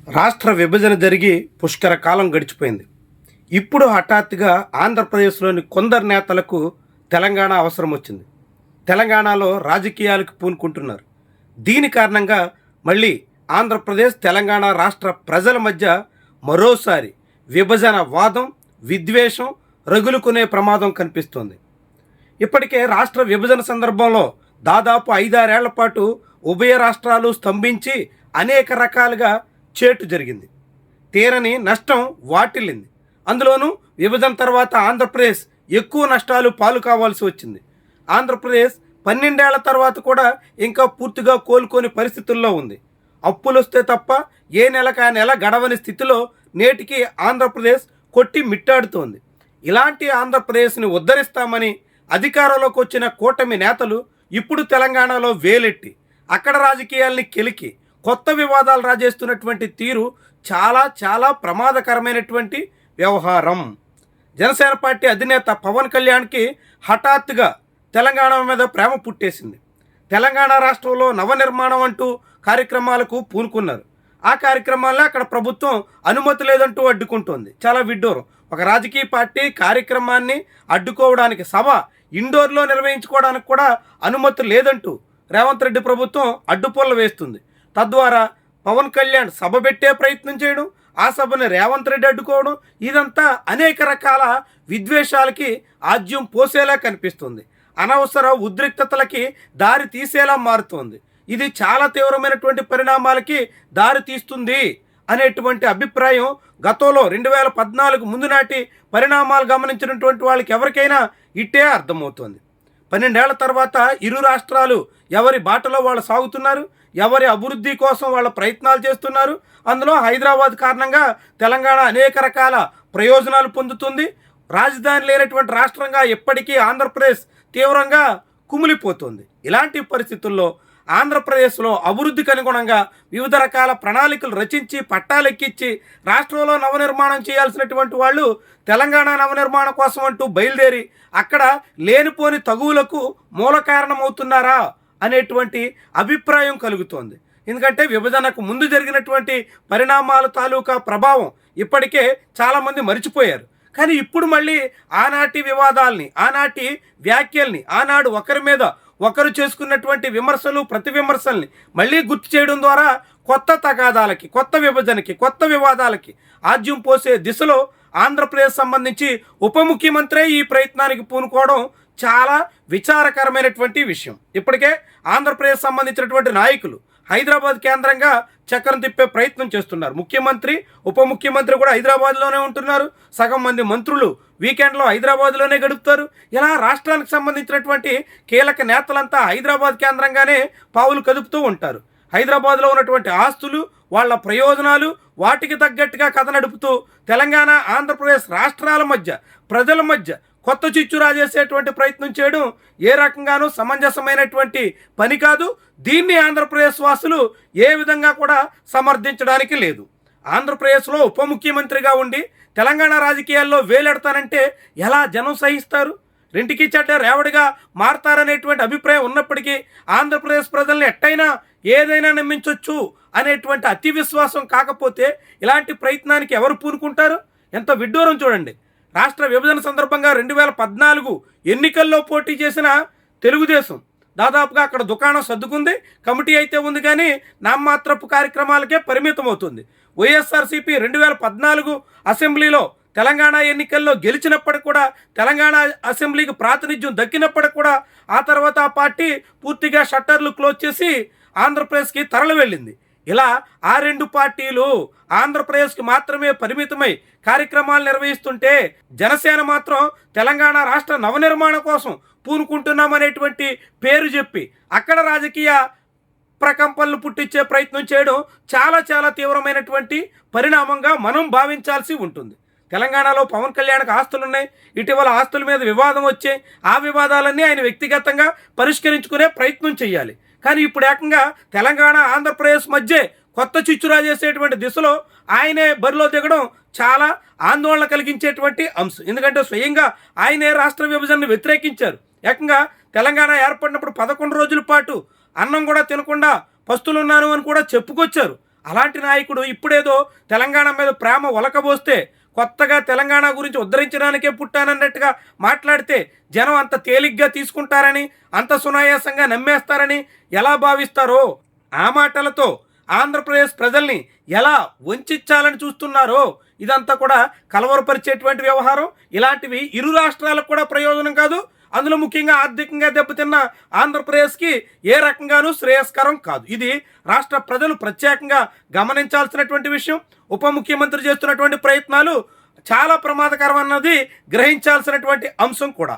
రాష్ట్ర విభజన జరిగి పుష్కర కాలం గడిచిపోయింది. ఇప్పుడు హఠాత్తుగా ఆంధ్రప్రదేశ్లోని కొందరు నేతలకు తెలంగాణ అవసరం వచ్చింది. తెలంగాణలో రాజకీయాలకు పూనుకుంటున్నారు. దీని కారణంగా మళ్ళీ ఆంధ్రప్రదేశ్ తెలంగాణ రాష్ట్ర ప్రజల మధ్య మరోసారి విభజన వాదం, విద్వేషం రగులుకునే ప్రమాదం కనిపిస్తోంది. ఇప్పటికే రాష్ట్ర విభజన సందర్భంలో దాదాపు 5-6 ఏళ్ల పాటు ఉభయ రాష్ట్రాలు స్తంభించి అనేక రకాలుగా చేటు జరిగింది. తీరని నష్టం వాటిల్లింది. అందులోనూ విభజన తర్వాత ఆంధ్రప్రదేశ్ ఎక్కువ నష్టాలు పాలు కావాల్సి వచ్చింది. ఆంధ్రప్రదేశ్ 12 ఏళ్ల తర్వాత కూడా ఇంకా పూర్తిగా కోలుకోని పరిస్థితుల్లో ఉంది. అప్పులు వస్తే తప్ప ఏ నెలకా నెల గడవని స్థితిలో నేటికి ఆంధ్రప్రదేశ్ కొట్టి మిట్టాడుతోంది. ఇలాంటి ఆంధ్రప్రదేశ్ని ఉద్ధరిస్తామని అధికారంలోకి వచ్చిన కూటమి నేతలు ఇప్పుడు తెలంగాణలో వేలెట్టి అక్కడ రాజకీయాల్ని కెలికి కొత్త వివాదాలు రాజేస్తున్నటువంటి తీరు చాలా చాలా ప్రమాదకరమైనటువంటి వ్యవహారం. జనసేన పార్టీ అధినేత పవన్ కళ్యాణ్కి హఠాత్తుగా తెలంగాణ మీద ప్రేమ పుట్టేసింది. తెలంగాణ రాష్ట్రంలో నవనిర్మాణం అంటూ కార్యక్రమాలకు పూనుకున్నారు. ఆ కార్యక్రమాల్లో అక్కడ ప్రభుత్వం అనుమతి లేదంటూ అడ్డుకుంటోంది. చాలా విడ్డూరం. ఒక రాజకీయ పార్టీ కార్యక్రమాన్ని అడ్డుకోవడానికి, సభ ఇండోర్లో నిర్వహించుకోవడానికి కూడా అనుమతి లేదంటూ రేవంత్ రెడ్డి ప్రభుత్వం అడ్డుపొల్ల వేస్తుంది. తద్వారా పవన్ కళ్యాణ్ సభ పెట్టే ప్రయత్నం చేయడం, ఆ సభను రేవంత్ రెడ్డి అడ్డుకోవడం, ఇదంతా అనేక రకాల విద్వేషాలకి ఆజ్యం పోసేలా కనిపిస్తుంది. అనవసర ఉద్రిక్తతలకి దారి తీసేలా మారుతోంది. ఇది చాలా తీవ్రమైనటువంటి పరిణామాలకి దారి తీస్తుంది అనేటువంటి అభిప్రాయం గతంలో 2014 ముందు నాటి పరిణామాలు గమనించినటువంటి వాళ్ళకి ఎవరికైనా ఇట్టే అర్థమవుతుంది. 12 ఏళ్ల తర్వాత ఇరు రాష్ట్రాలు ఎవరి బాటలో వాళ్ళు సాగుతున్నారు, ఎవరి అభివృద్ధి కోసం వాళ్ళ ప్రయత్నాలు చేస్తున్నారు. అందులో హైదరాబాద్ కారణంగా తెలంగాణ అనేక రకాల ప్రయోజనాలు పొందుతుంది. రాజధాని లేనటువంటి రాష్ట్రంగా ఎప్పటికీ ఆంధ్రప్రదేశ్ తీవ్రంగా కుమిలిపోతుంది. ఇలాంటి పరిస్థితుల్లో ఆంధ్రప్రదేశ్లో అభివృద్ధికి అనుగుణంగా వివిధ రకాల ప్రణాళికలు రచించి పట్టాలెక్కించి రాష్ట్రంలో నవనిర్మాణం చేయాల్సినటువంటి వాళ్ళు తెలంగాణ నవనిర్మాణం కోసం అంటూ బయలుదేరి అక్కడ లేనిపోని తగువులకు మూల కారణమవుతున్నారా అనేటువంటి అభిప్రాయం కలుగుతోంది. ఎందుకంటే విభజనకు ముందు జరిగినటువంటి పరిణామాల తాలూకా ప్రభావం ఇప్పటికే చాలామంది మరిచిపోయారు. కానీ ఇప్పుడు మళ్ళీ ఆనాటి వివాదాల్ని, ఆనాటి వ్యాఖ్యల్ని, ఆనాడు ఒకరి మీద ఒకరు చేసుకున్నటువంటి విమర్శలు, ప్రతి విమర్శల్ని మళ్ళీ గుర్తు చేయడం ద్వారా కొత్త తగాదాలకి, కొత్త విభజనకి, కొత్త వివాదాలకి ఆజ్యం పోసే దిశలో ఆంధ్రప్రదేశ్ సంబంధించి ఉప ముఖ్యమంత్రి ఈ ప్రయత్నానికి పూనుకోవడం చాలా విచారకరమైనటువంటి విషయం. ఇప్పటికే ఆంధ్రప్రదేశ్ సంబంధించినటువంటి నాయకులు హైదరాబాద్ కేంద్రంగా చక్రం తిప్పే ప్రయత్నం చేస్తున్నారు. ముఖ్యమంత్రి, ఉప ముఖ్యమంత్రి కూడా హైదరాబాద్లోనే ఉంటున్నారు. సగం మంది మంత్రులు వీకెండ్లో హైదరాబాద్లోనే గడుపుతారు. ఇలా రాష్ట్రానికి సంబంధించినటువంటి కీలక నేతలంతా హైదరాబాద్ కేంద్రంగానే పావులు కదుపుతూ ఉంటారు. హైదరాబాద్లో ఉన్నటువంటి ఆస్తులు, వాళ్ళ ప్రయోజనాలు, వాటికి తగ్గట్టుగా కథ నడుపుతూ తెలంగాణ, ఆంధ్రప్రదేశ్ రాష్ట్రాల మధ్య, ప్రజల మధ్య కొత్త చిచ్చు రాజేసేటువంటి ప్రయత్నం చేయడం ఏ రకంగానూ సమంజసమైనటువంటి పని కాదు. దీన్ని ఆంధ్రప్రదేశ్ వాసులు ఏ విధంగా కూడా సమర్థించడానికి లేదు. ఆంధ్రప్రదేశ్లో ఉప ముఖ్యమంత్రిగా ఉండి తెలంగాణ రాజకీయాల్లో వేలెడతానంటే ఎలా జనం సహిస్తారు? రెంటికి చెడ్డ రేవడిగా మారతారనేటువంటి అభిప్రాయం ఉన్నప్పటికీ ఆంధ్రప్రదేశ్ ప్రజల్ని ఎట్టయినా ఏదైనా నమ్మించవచ్చు అనేటువంటి అతి విశ్వాసం కాకపోతే ఇలాంటి ప్రయత్నానికి ఎవరు పూనుకుంటారు? ఎంత విడ్డూరం చూడండి. రాష్ట్ర విభజన సందర్భంగా 2014 ఎన్నికల్లో పోటీ చేసిన తెలుగుదేశం దాదాపుగా అక్కడ దుకాణం సర్దుకుంది. కమిటీ అయితే ఉంది, కానీ నామమాత్రపు కార్యక్రమాలకే పరిమితం అవుతుంది. వైఎస్ఆర్సీపీ 2014 అసెంబ్లీలో తెలంగాణ ఎన్నికల్లో గెలిచినప్పటికి కూడా, తెలంగాణ అసెంబ్లీకి ప్రాతినిధ్యం దక్కినప్పటికి కూడా ఆ తర్వాత ఆ పార్టీ పూర్తిగా షట్టర్లు క్లోజ్ చేసి ఆంధ్రప్రదేశ్కి తరలి వెళ్ళింది. ఇలా ఆ రెండు పార్టీలు ఆంధ్రప్రదేశ్కి మాత్రమే పరిమితమై కార్యక్రమాలు నిర్వహిస్తుంటే జనసేన మాత్రం తెలంగాణ రాష్ట్ర నవనిర్మాణం కోసం పూనుకుంటున్నామనేటువంటి పేరు చెప్పి అక్కడ రాజకీయ ప్రకంపనలు పుట్టించే ప్రయత్నం చేయడం చాలా చాలా తీవ్రమైనటువంటి పరిణామంగా మనం భావించాల్సి ఉంటుంది. తెలంగాణలో పవన్ కళ్యాణ్కి ఆస్తులున్నాయి. ఇటీవల ఆస్తుల మీద వివాదం వచ్చాయి. ఆ వివాదాలన్నీ ఆయన వ్యక్తిగతంగా పరిష్కరించుకునే ప్రయత్నం చేయాలి. కానీ ఇప్పుడు ఏకంగా తెలంగాణ, ఆంధ్రప్రదేశ్ మధ్య కొత్త చిచ్చు రాజేసేటువంటి దిశలో ఆయనే బరిలో దిగడం చాలా ఆందోళన కలిగించేటువంటి అంశం. ఎందుకంటే స్వయంగా ఆయనే రాష్ట్ర విభజనను వ్యతిరేకించారు. ఏకంగా తెలంగాణ ఏర్పడినప్పుడు 11 రోజుల పాటు అన్నం కూడా తినకుండా పస్తులున్నాను అని కూడా చెప్పుకొచ్చారు. అలాంటి నాయకుడు ఇప్పుడేదో తెలంగాణ మీద ప్రేమ ఒలకబోస్తే కొత్తగా తెలంగాణ గురించి ఉద్ధరించడానికే పుట్టానన్నట్టుగా మాట్లాడితే జనం అంత తేలిగ్గా తీసుకుంటారని, అంత సునాయాసంగా నమ్మేస్తారని ఎలా భావిస్తారో, ఆ మాటలతో ఆంధ్రప్రదేశ్ ప్రజల్ని ఎలా వంచాలని చూస్తున్నారో ఇదంతా కూడా కలవరపరిచేటువంటి వ్యవహారం. ఇలాంటివి ఇరు రాష్ట్రాలకు కూడా ప్రయోజనం కాదు. అందులో ముఖ్యంగా ఆర్థికంగా దెబ్బతిన్న ఆంధ్రప్రదేశ్కి ఏ రకంగానూ శ్రేయస్కరం కాదు. ఇది రాష్ట్ర ప్రజలు ప్రత్యేకంగా గమనించాల్సినటువంటి విషయం. ఉప ముఖ్యమంత్రి చేస్తున్నటువంటి ప్రయత్నాలు చాలా ప్రమాదకరం అన్నది గ్రహించాల్సినటువంటి అంశం కూడా.